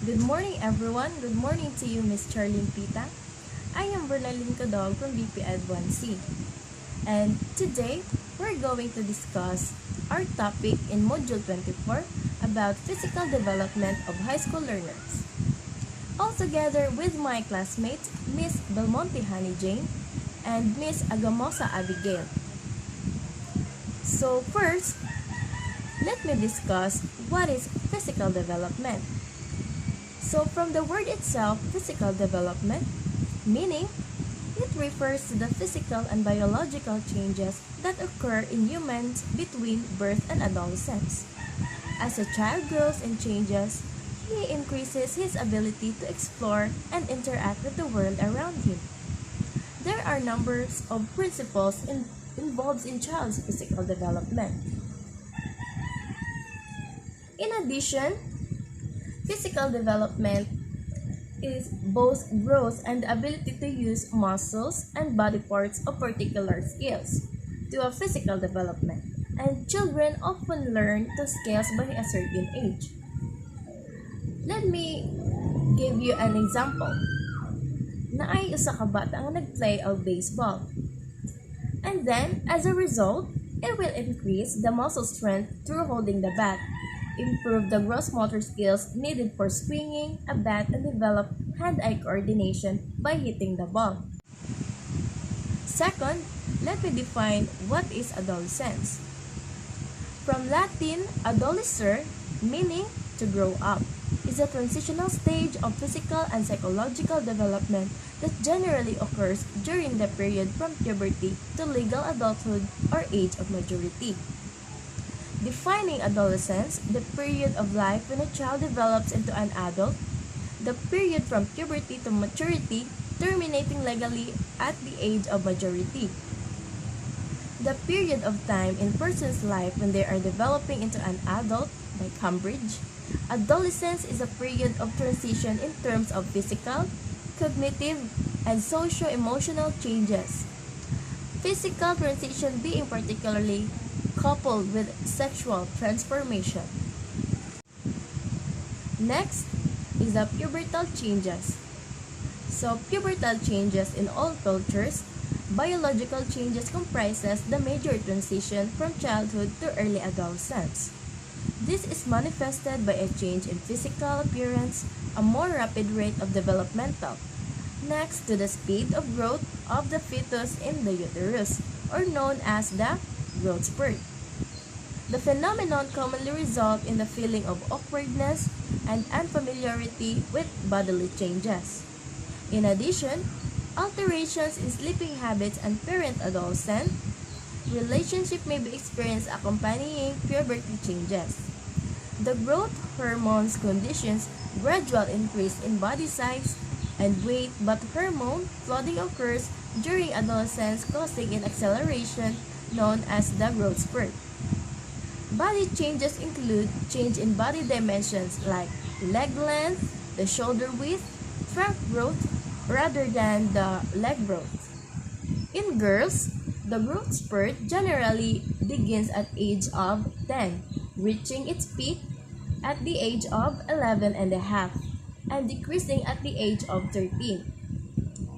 Good morning, everyone. Good morning to you, Miss Charlene Pita. I am Bernalyn Cadog from BP Ed 1C. And today, we're going to discuss our topic in Module 24 about physical development of high school learners. All together with my classmates, Miss Belmonte Honey Jane and Miss Agamosa Abigail. So first, let me discuss what is physical development. So from the word itself, physical development, meaning it refers to the physical and biological changes that occur in humans between birth and adolescence. As a child grows and changes, he increases his ability to explore and interact with the world around him. There are numbers of principles involved in child's physical development. In addition, physical development is both growth and the ability to use muscles and body parts of particular skills to a physical development, and children often learn the skills by a certain age. Let me give you an example. Naay usa ka bata ang nagplay of baseball. And then, as a result, it will increase the muscle strength through holding the bat, improve the gross motor skills needed for swinging a bat, and develop hand-eye coordination by hitting the ball. Second, let me define what is adolescence. From Latin, adolescere, meaning to grow up, is a transitional stage of physical and psychological development that generally occurs during the period from puberty to legal adulthood or age of majority. Defining adolescence, the period of life when a child develops into an adult, the period from puberty to maturity, terminating legally at the age of majority. The period of time in person's life when they are developing into an adult, by Cambridge. Adolescence is a period of transition in terms of physical, cognitive, and socio-emotional changes. Physical transition being particularly coupled with sexual transformation. Next is the pubertal changes. So pubertal changes in all cultures, biological changes comprises the major transition from childhood to early adolescence. This is manifested by a change in physical appearance, a more rapid rate of developmental, next to the speed of growth of the fetus in the uterus, or known as the growth spurt. The phenomenon commonly results in the feeling of awkwardness and unfamiliarity with bodily changes. In addition, alterations in sleeping habits and parent-adolescent relationship may be experienced accompanying puberty changes. The growth hormones conditions gradual increase in body size and weight, but hormone flooding occurs during adolescence, causing an acceleration known as the growth spurt. Body changes include change in body dimensions like leg length, the shoulder width, trunk growth, rather than the leg growth. In girls, the growth spurt generally begins at age of 10, reaching its peak at the age of 11 and a half, and decreasing at the age of 13,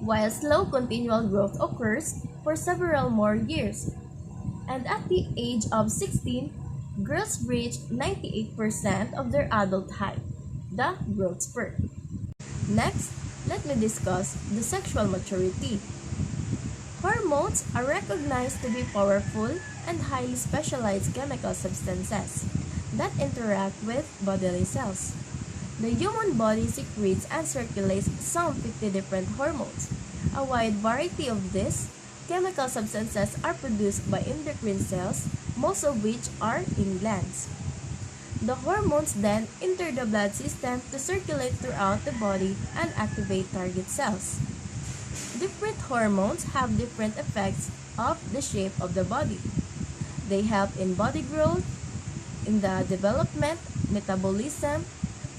while slow continual growth occurs for several more years. And at the age of 16, girls reach 98% of their adult height, the growth spurt. Next, let me discuss the sexual maturity. Hormones are recognized to be powerful and highly specialized chemical substances that interact with bodily cells. The human body secretes and circulates some 50 different hormones. A wide variety of these chemical substances are produced by endocrine cells, most of which are in glands. The hormones then enter the blood system to circulate throughout the body and activate target cells. Different hormones have different effects of the shape of the body. They help in body growth, in the development, metabolism,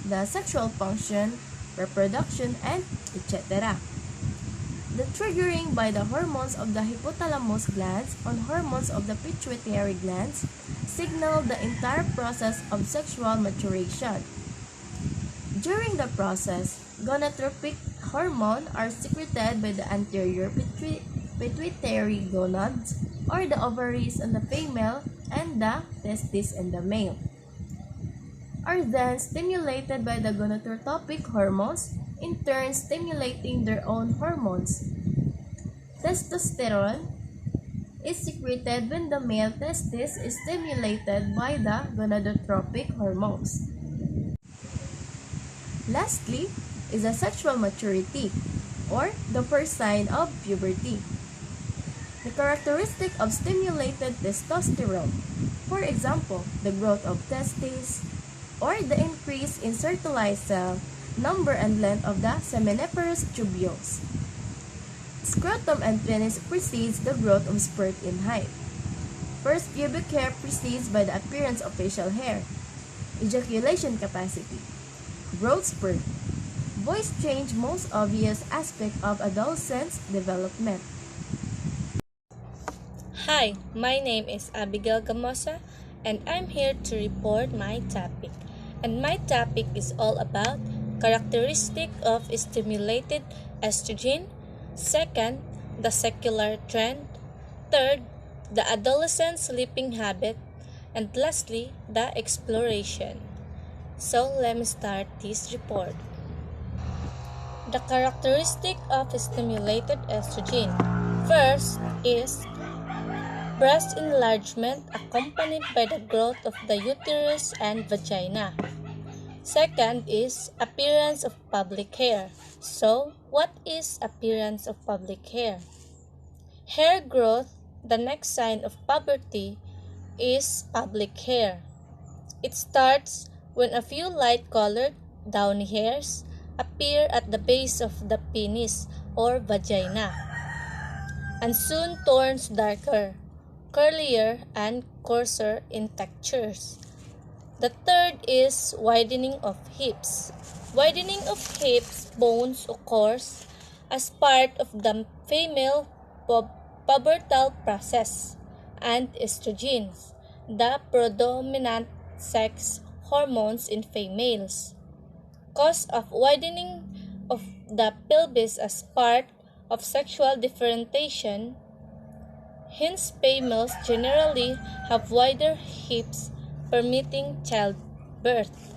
the sexual function, reproduction, and etc. The triggering by the hormones of the hypothalamus glands on hormones of the pituitary glands signal the entire process of sexual maturation. During the process, gonadotropic hormone are secreted by the anterior pituitary gonads or the ovaries in the female and the testes in the male, are then stimulated by the gonadotropic hormones, in turn stimulating their own hormones. Testosterone is secreted when the male testis is stimulated by the gonadotropic hormones. Lastly is a sexual maturity, or the first sign of puberty. The characteristic of stimulated testosterone, for example, the growth of testes, or the increase in fertilized cell number and length of the seminiferous tubules. Scrotum and penis precedes the growth of spurt in height. First pubic hair precedes by the appearance of facial hair. Ejaculation capacity. Growth spurt. Voice change, most obvious aspect of adolescence development. Hi, my name is Abigail Gamosa and I'm here to report my topic. And my topic is all about characteristic of stimulated estrogen. Second, the secular trend. Third, the adolescent sleeping habit. And lastly, the exploration. So let me start this report. The characteristic of stimulated estrogen. First is breast enlargement accompanied by the growth of the uterus and vagina. Second is appearance of pubic hair. So, what is appearance of pubic hair? Hair growth, the next sign of puberty, is pubic hair. It starts when a few light-colored, downy hairs appear at the base of the penis or vagina, and soon turns darker, curlier, and coarser in textures. The third is widening of hips. Widening of hips bones occurs as part of the female pubertal process, and estrogens, the predominant sex hormones in females. Cause of widening of the pelvis as part of sexual differentiation. Hence, females generally have wider hips, permitting childbirth.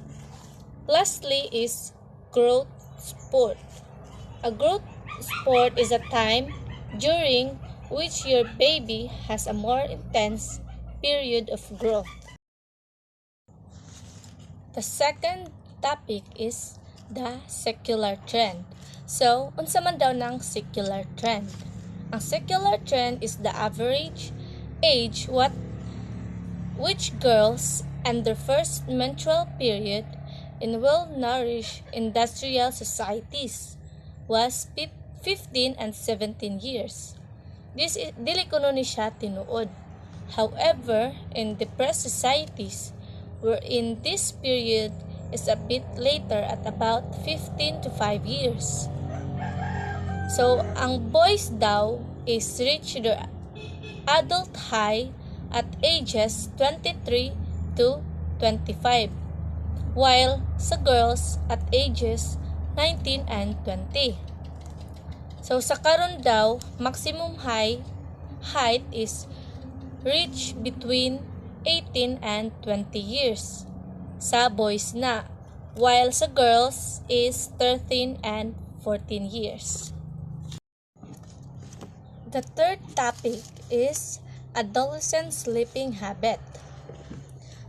Lastly is growth spurt. A growth spurt is a time during which your baby has a more intense period of growth. The second topic is the secular trend. So, unsa man daw ng secular trend? Ang secular trend is the average age which girls and their first menstrual period in well-nourished industrial societies was 15 and 17 years. Dili kuno ni siya tinuod. However, in depressed societies, wherein this period is a bit later at about 15 to 5 years. So, ang boys daw is reach their adult high at ages 23 to 25, while sa girls at ages 19 and 20. So, sa karon daw, maximum height is reach between 18 and 20 years sa boys na, while sa girls is 13 and 14 years. The third topic is adolescent sleeping habit.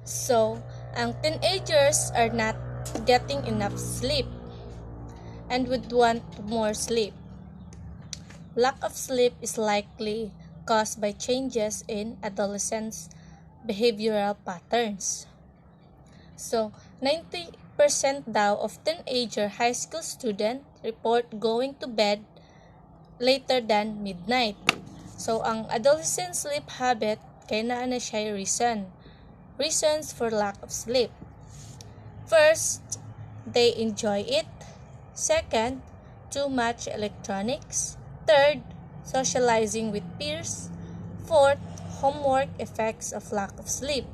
So, ang teenagers are not getting enough sleep and would want more sleep. Lack of sleep is likely caused by changes in adolescents' behavioral patterns. So, 90% daw of teenager high school student report going to bed later than midnight. So, ang adolescent sleep habit, kaya na siya reason. Reasons for lack of sleep. First, they enjoy it. Second, too much electronics. Third, socializing with peers. Fourth, homework effects of lack of sleep.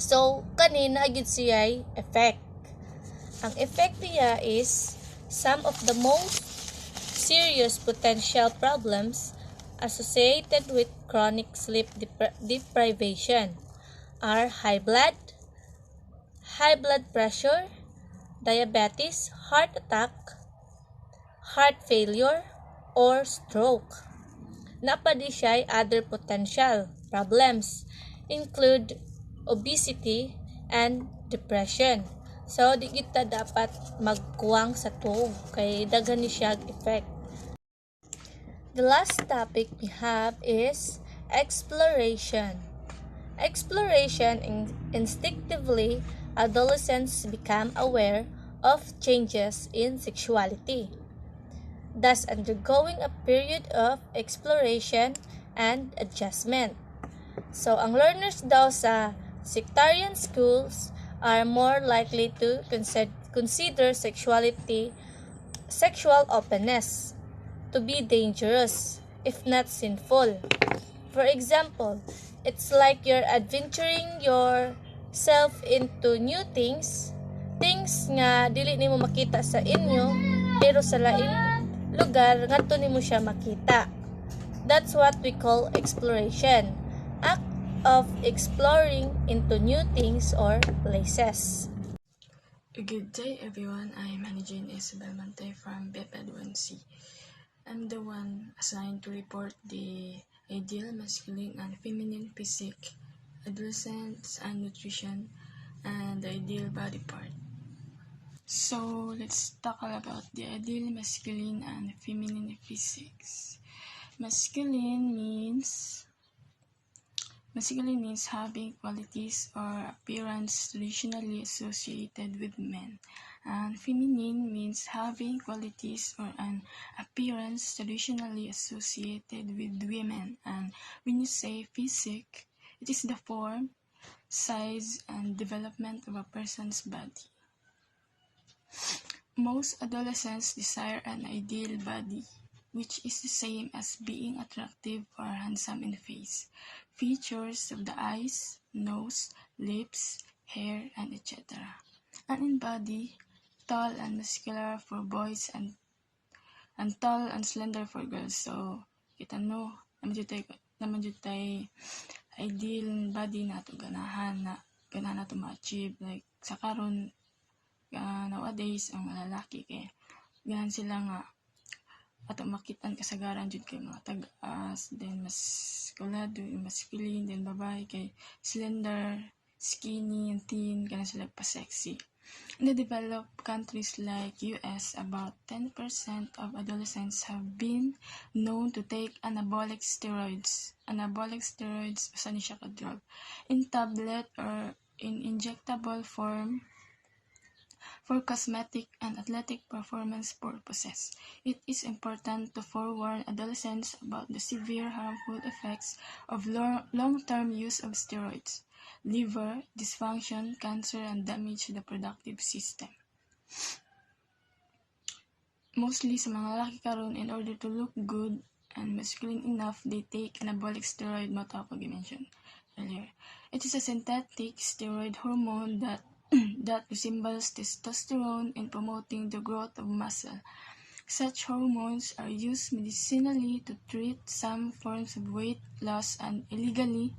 So, kanina agad siya effect. Ang effect niya is some of the most serious potential problems associated with chronic sleep deprivation are high blood pressure, diabetes, heart attack, heart failure, or stroke. Napadi siya other potential problems include obesity and depression. So, di kita dapat magkuwang sa tuog kay daghan ni siya effect. The last topic we have is exploration. Exploration instinctively, adolescents become aware of changes in sexuality, thus undergoing a period of exploration and adjustment. So, ang learners daw sa sectarian schools are more likely to consider sexual openness to be dangerous, if not sinful. For example, it's like you're adventuring yourself into new things nga dili nimo makita sa inyo, pero sa laing lugar ngadto nimo siya makita. That's what we call exploration. Act of exploring into new things or places. Good day everyone, I'm Hanijane Isabel Mantay from BEPED 1C. I'm the one assigned to report the ideal masculine and feminine physique, adolescence and nutrition, and the ideal body part. So let's talk about the ideal masculine and feminine physiques. Masculine means having qualities or appearance traditionally associated with men, and feminine means having qualities or an appearance traditionally associated with women. And when you say physique, it is the form, size, and development of a person's body. Most adolescents desire an ideal body, which is the same as being attractive or handsome in the face. Features of the eyes, nose, lips, hair, and etc. And in body, tall and muscular for boys and tall and slender for girls. So, kita no, naman jud tay ideal body na to ganahan na to ma-achieve. Like, sa karon nowadays, ang malalaki kay ganahan sila nga ato makitan kasagaran jud kay mga tag-as, then mas kulado, masculine, then babae kay slender, skinny, and thin, kana sila pa sexy. In the developed countries like US, about 10% of adolescents have been known to take anabolic steroids. Anabolic steroids, usa ni siya ka drug, in tablet or in injectable form for cosmetic and athletic performance purposes. It is important to forewarn adolescents about the severe harmful effects of long-term use of steroids, liver dysfunction, cancer, and damage to the reproductive system. Mostly sa mga lalaki karon, in order to look good and masculine enough, they take anabolic steroid, pag-mention earlier. It is a synthetic steroid hormone that resembles testosterone in promoting the growth of muscle. Such hormones are used medicinally to treat some forms of weight loss and illegally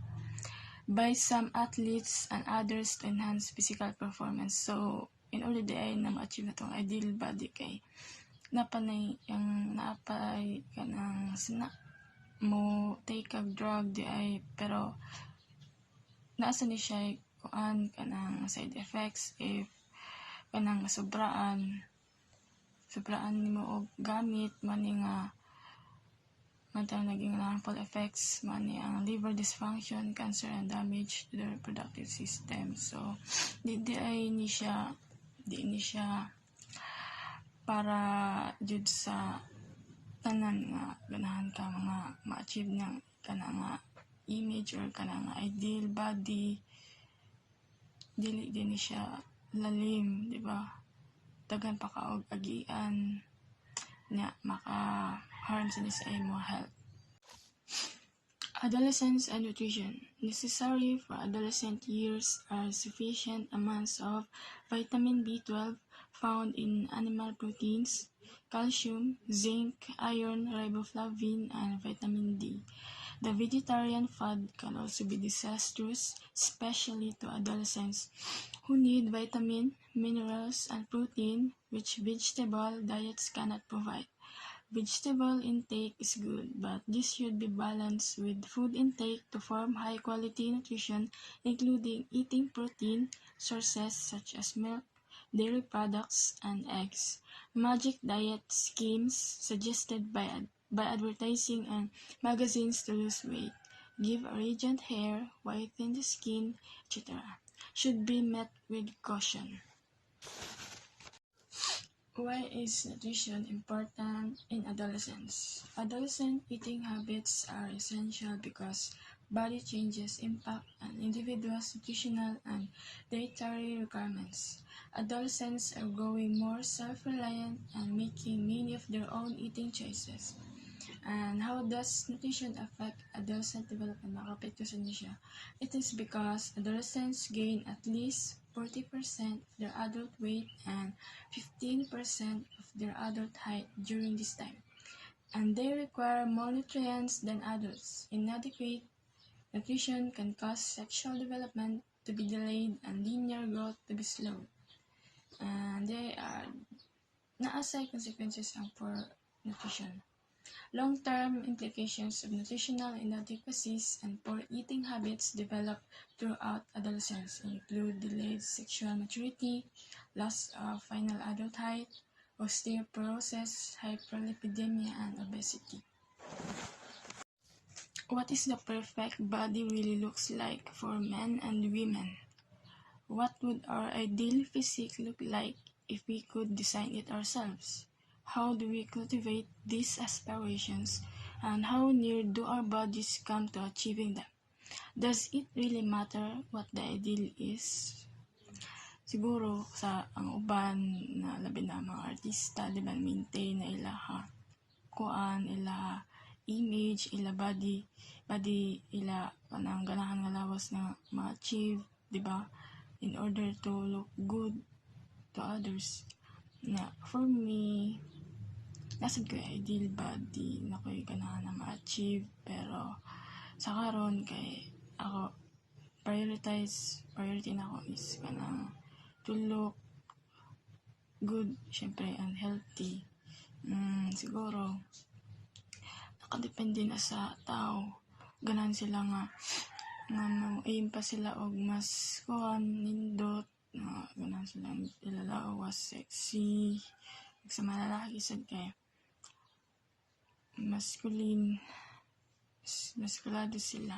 by some athletes and others to enhance physical performance. So, in order ay na ma-achieve na itong ideal body kay naapay ka ng mo take a drug di ay, pero naasa ni siya kuan kanang side effects if kanang sobraan nimo og gamit mani nga matang naging harmful effects mani ang liver dysfunction, cancer, and damage to the reproductive system. So di ni siya para jud sa tanan nga ganahan ka mga ma-achieve ng kanang nga image or kanang nga ideal body. Dili din siya lalim, di ba? Dagan pa ka og agian na maka-harm sa imo health. Adolescence and nutrition. Necessary for adolescent years are sufficient amounts of vitamin B12, found in animal proteins, calcium, zinc, iron, riboflavin, and vitamin D. The vegetarian fad can also be disastrous, especially to adolescents who need vitamin, minerals, and protein which vegetable diets cannot provide. Vegetable intake is good, but this should be balanced with food intake to form high-quality nutrition, including eating protein sources such as milk, dairy products, and eggs. Magic diet schemes suggested by advertising and magazines to lose weight, give a radiant hair, whiten the skin, etc. should be met with caution. Why is nutrition important in adolescence? Adolescent eating habits are essential because body changes impact an individual's nutritional and dietary requirements. Adolescents are growing more self-reliant and making many of their own eating choices. And how does nutrition affect adolescent development? Makapit ko sa inyo siya. It is because adolescents gain at least 40% of their adult weight and 15% of their adult height during this time. And they require more nutrients than adults. Inadequate nutrition can cause sexual development to be delayed and linear growth to be slowed. And there are naasay consequences ang poor nutrition. Long-term implications of nutritional inadequacies and poor eating habits develop throughout adolescence include delayed sexual maturity, loss of final adult height, osteoporosis, hyperlipidemia, and obesity. What is the perfect body really looks like for men and women? What would our ideal physique look like if we could design it ourselves? How do we cultivate these aspirations, and how near do our bodies come to achieving them? Does it really matter what the ideal is? Siguro sa ang uban na labi na mga artista, di ba, maintain na ilaha ila image, ila body ila panang ganahan nga lawas na ma-achieve, di ba, in order to look good to others. Na for me, nasad ko ideal body na ko'y ganahan na ma-achieve, pero sa karon kay ako priority na ako is kanang to look good, syempre, and healthy. Siguro nakadepende na sa tao, ganahan sila nga aim pa sila og mas nindot, ganahan sila ilalawas sexy sa mga lalaki sad kay maskulado sila.